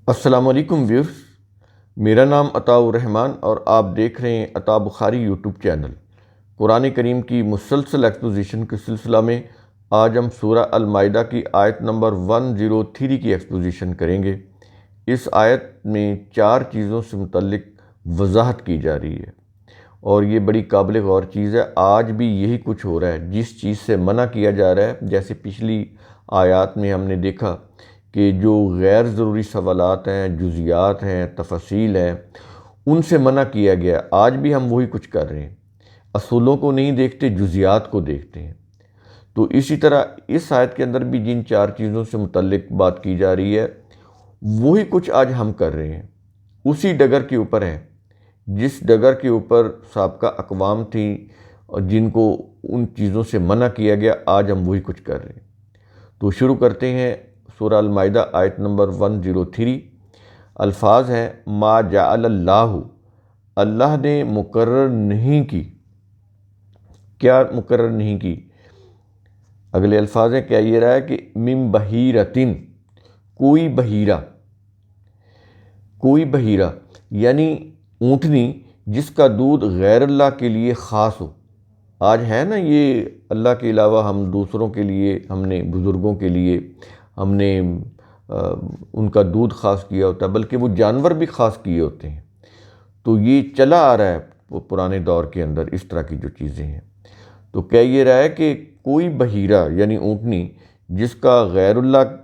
السلام علیکم ویورز، میرا نام عطاء الرحمن اور آپ دیکھ رہے ہیں عطاء بخاری یوٹیوب چینل۔ قرآن کریم کی مسلسل ایکسپوزیشن کے سلسلہ میں آج ہم سورہ المائدہ کی آیت نمبر 103 کی ایکسپوزیشن کریں گے۔ اس آیت میں 4 چیزوں سے متعلق وضاحت کی جا رہی ہے اور یہ بڑی قابل غور چیز ہے۔ آج بھی یہی کچھ ہو رہا ہے، جس چیز سے منع کیا جا رہا ہے، جیسے پچھلی آیات میں ہم نے دیکھا کہ جو غیر ضروری سوالات ہیں، جزیات ہیں، تفاصیل ہیں، ان سے منع کیا گیا۔ آج بھی ہم وہی کچھ کر رہے ہیں، اصولوں کو نہیں دیکھتے، جزیات کو دیکھتے ہیں۔ تو اسی طرح اس آیت کے اندر بھی جن 4 چیزوں سے متعلق بات کی جا رہی ہے، وہی کچھ آج ہم کر رہے ہیں، اسی ڈگر کے اوپر ہیں جس ڈگر کے اوپر سابقہ اقوام تھیں اور جن کو ان چیزوں سے منع کیا گیا، آج ہم وہی کچھ کر رہے ہیں۔ تو شروع کرتے ہیں سورہ المائدہ آیت نمبر 103۔ الفاظ ہیں ما جعل اللہ، اللہ نے مقرر نہیں کی۔ کیا مقرر نہیں کی؟ اگلے الفاظ ہیں، کیا یہ رہا ہے کہ من بحیرتن، کوئی بحیرہ، کوئی بحیرہ یعنی اونٹنی جس کا دودھ غیر اللہ کے لیے خاص ہو۔ آج ہے نا یہ اللہ کے علاوہ ہم دوسروں کے لیے، ہم نے بزرگوں کے لیے ہم نے ان کا دودھ خاص کیا ہوتا ہے، بلکہ وہ جانور بھی خاص کیے ہوتے ہیں۔ تو یہ چلا آ رہا ہے وہ پرانے دور کے اندر، اس طرح کی جو چیزیں ہیں۔ تو کہہ یہ رہا ہے کہ کوئی بحیرہ یعنی اونٹنی جس کا غیر اللہ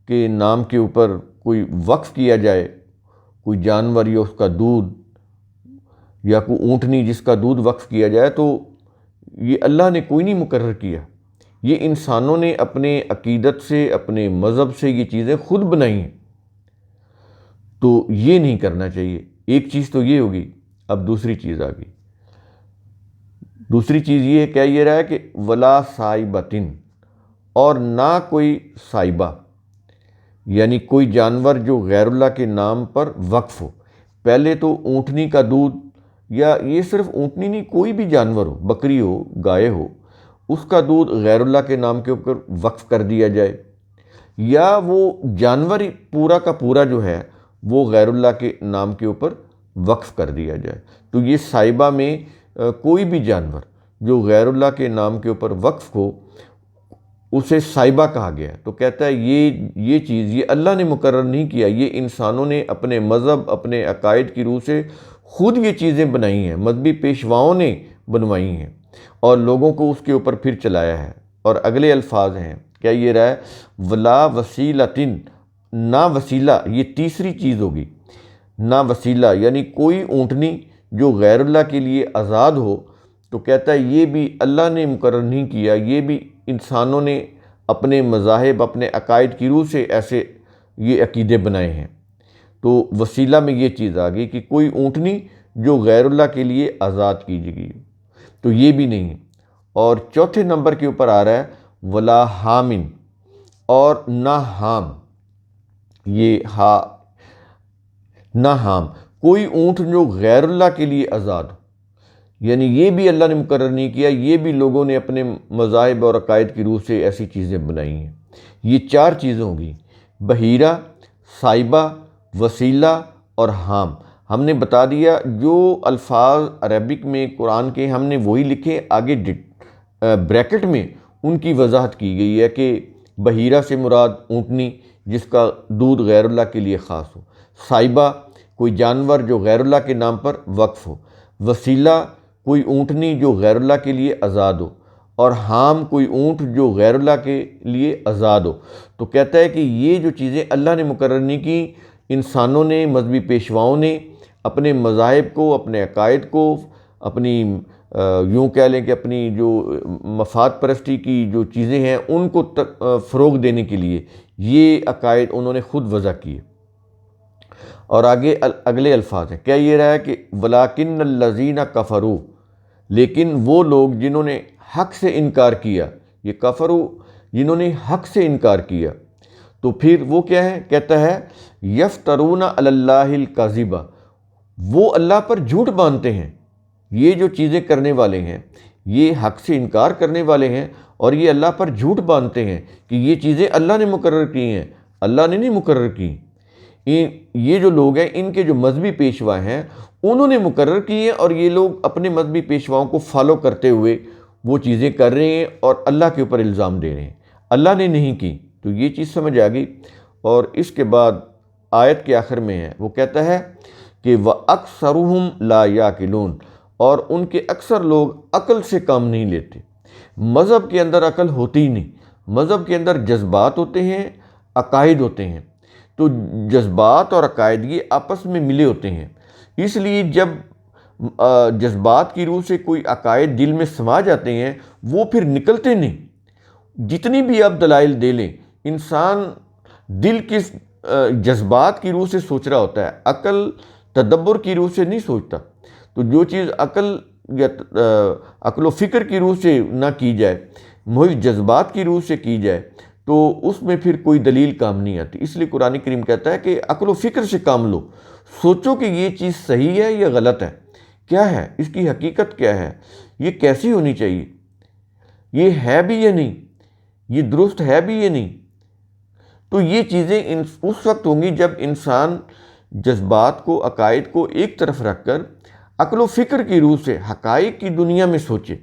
کے نام کے اوپر کوئی وقف کیا جائے، کوئی جانور یا اس کا دودھ یا کوئی اونٹنی جس کا دودھ وقف کیا جائے، تو یہ اللہ نے کوئی نہیں مقرر کیا۔ یہ انسانوں نے اپنے عقیدت سے، اپنے مذہب سے یہ چیزیں خود بنائی ہیں۔ تو یہ نہیں کرنا چاہیے۔ ایک چیز تو یہ ہوگی، اب دوسری چیز آ گئی۔ دوسری چیز یہ کہہ یہ رہا ہے کہ ولا صائبتن، اور نہ کوئی صائبہ یعنی کوئی جانور جو غیر اللہ کے نام پر وقف ہو۔ پہلے تو اونٹنی کا دودھ، یا یہ صرف اونٹنی نہیں، کوئی بھی جانور ہو، بکری ہو، گائے ہو، اس کا دودھ غیر اللہ کے نام کے اوپر وقف کر دیا جائے، یا وہ جانور ہی پورا کا پورا جو ہے وہ غیر اللہ کے نام کے اوپر وقف کر دیا جائے۔ تو یہ صائبہ میں کوئی بھی جانور جو غیر اللہ کے نام کے اوپر وقف ہو، اسے صائبہ کہا گیا ہے۔ تو کہتا ہے یہ چیز یہ اللہ نے مقرر نہیں کیا، یہ انسانوں نے اپنے مذہب، اپنے عقائد کی روح سے خود یہ چیزیں بنائی ہیں، مذہبی پیشواؤں نے بنوائی ہیں اور لوگوں کو اس کے اوپر پھر چلایا ہے۔ اور اگلے الفاظ ہیں، کیا یہ رہا ہے ولا وسیلتن، نہ وسیلہ، یہ تیسری چیز ہوگی، نہ وسیلہ یعنی کوئی اونٹنی جو غیر اللہ کے لیے آزاد ہو۔ تو کہتا ہے یہ بھی اللہ نے مقرر نہیں کیا، یہ بھی انسانوں نے اپنے مذاہب، اپنے عقائد کی روح سے ایسے یہ عقیدے بنائے ہیں۔ تو وسیلہ میں یہ چیز آ گئی کہ کوئی اونٹنی جو غیر اللہ کے لیے آزاد کی گئی، تو یہ بھی نہیں۔ اور چوتھے نمبر کے اوپر آ رہا ہے ولا حامن، اور نہ حام، یہ نہ حام، کوئی اونٹ جو غیر اللہ کے لیے آزاد ہو، یعنی یہ بھی اللہ نے مقرر نہیں کیا، یہ بھی لوگوں نے اپنے مذاہب اور عقائد کی روح سے ایسی چیزیں بنائی ہیں۔ یہ 4 چیزیں ہوں گی، بحیرہ، صائبہ، وسیلہ اور حام۔ ہم نے بتا دیا جو الفاظ عربک میں قرآن کے ہم نے وہی لکھے، آگے بریکٹ میں ان کی وضاحت کی گئی ہے کہ بحیرہ سے مراد اونٹنی جس کا دودھ غیر اللہ کے لیے خاص ہو، صائبہ کوئی جانور جو غیر اللہ کے نام پر وقف ہو، وسیلہ کوئی اونٹنی جو غیر اللہ کے لیے آزاد ہو، اور حام کوئی اونٹ جو غیر اللہ کے لیے آزاد ہو۔ تو کہتا ہے کہ یہ جو چیزیں اللہ نے مقرر نہیں کی، انسانوں نے، مذہبی پیشواؤں نے اپنے مذاہب کو، اپنے عقائد کو، اپنی یوں کہہ لیں کہ اپنی جو مفاد پرستی کی جو چیزیں ہیں ان کو فروغ دینے کے لیے یہ عقائد انہوں نے خود وضع کیے۔ اور آگے اگلے الفاظ ہیں، کیا یہ رہا ہے کہ ولاکن الذین کفروا، لیکن وہ لوگ جنہوں نے حق سے انکار کیا، یہ کفروا جنہوں نے حق سے انکار کیا، تو پھر وہ کیا ہے؟ کہتا ہے یفترون علی اللہ الکذب، وہ اللہ پر جھوٹ باندھتے ہیں۔ یہ جو چیزیں کرنے والے ہیں، یہ حق سے انکار کرنے والے ہیں اور یہ اللہ پر جھوٹ باندھتے ہیں کہ یہ چیزیں اللہ نے مقرر کی ہیں، اللہ نے نہیں مقرر کی۔ یہ جو لوگ ہیں ان کے جو مذہبی پیشوا ہیں انہوں نے مقرر کی ہیں، اور یہ لوگ اپنے مذہبی پیشواؤں کو فالو کرتے ہوئے وہ چیزیں کر رہے ہیں اور اللہ کے اوپر الزام دے رہے ہیں، اللہ نے نہیں کی۔ تو یہ چیز سمجھ آ گئی۔ اور اس کے بعد آیت کے آخر میں ہے، وہ کہتا ہے کہ وَأَكْثَرُهُمْ لَا يَعْقِلُونَ، اور ان کے اکثر لوگ عقل سے کام نہیں لیتے۔ مذہب کے اندر عقل ہوتی ہی نہیں، مذہب کے اندر جذبات ہوتے ہیں، عقائد ہوتے ہیں۔ تو جذبات اور عقائد یہ آپس میں ملے ہوتے ہیں، اس لیے جب جذبات کی روح سے کوئی عقائد دل میں سما جاتے ہیں وہ پھر نکلتے نہیں۔ جتنی بھی آپ دلائل دے لیں، انسان دل کی جذبات کی روح سے سوچ رہا ہوتا ہے، عقل تدبر کی روح سے نہیں سوچتا۔ تو جو چیز عقل و فکر کی روح سے نہ کی جائے، محض جذبات کی روح سے کی جائے، تو اس میں پھر کوئی دلیل کام نہیں آتی۔ اس لیے قرآن کریم کہتا ہے کہ عقل و فکر سے کام لو، سوچو کہ یہ چیز صحیح ہے یا غلط ہے، کیا ہے اس کی حقیقت، کیا ہے، یہ کیسی ہونی چاہیے، یہ ہے بھی یا نہیں، یہ درست ہے بھی یا نہیں۔ تو یہ چیزیں اس وقت ہوں گی جب انسان جذبات کو، عقائد کو ایک طرف رکھ کر عقل و فکر کی روح سے حقائق کی دنیا میں سوچے۔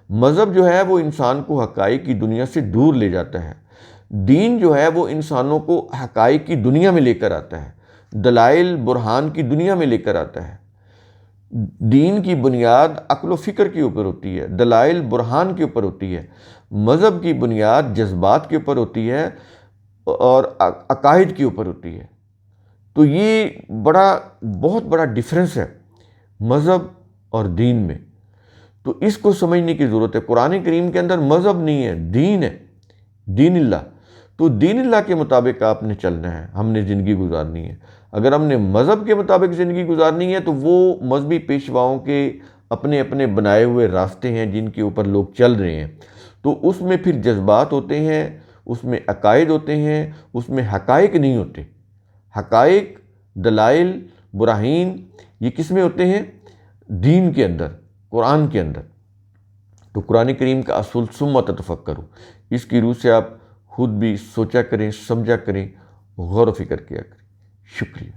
مذہب جو ہے وہ انسان کو حقائق کی دنیا سے دور لے جاتا ہے، دین جو ہے وہ انسانوں کو حقائق کی دنیا میں لے کر آتا ہے، دلائل برہان کی دنیا میں لے کر آتا ہے۔ دین کی بنیاد عقل و فکر کے اوپر ہوتی ہے، دلائل برہان کے اوپر ہوتی ہے۔ مذہب کی بنیاد جذبات کے اوپر ہوتی ہے اور عقائد کے اوپر ہوتی ہے۔ تو یہ بہت بڑا ڈیفرنس ہے مذہب اور دین میں۔ تو اس کو سمجھنے کی ضرورت ہے۔ قرآن کریم کے اندر مذہب نہیں ہے، دین ہے، دین اللہ۔ تو دین اللہ کے مطابق آپ نے چلنا ہے، ہم نے زندگی گزارنی ہے۔ اگر ہم نے مذہب کے مطابق زندگی گزارنی ہے تو وہ مذہبی پیشواؤں کے اپنے اپنے بنائے ہوئے راستے ہیں جن کے اوپر لوگ چل رہے ہیں۔ تو اس میں پھر جذبات ہوتے ہیں، اس میں عقائد ہوتے ہیں، اس میں حقائق نہیں ہوتے۔ حقائق، دلائل، براہین یہ کس میں ہوتے ہیں؟ دین کے اندر، قرآن کے اندر۔ تو قرآن کریم کا اصول ثم تتفکروا، اس کی روح سے آپ خود بھی سوچا کریں، سمجھا کریں، غور و فکر کیا کریں۔ شکریہ۔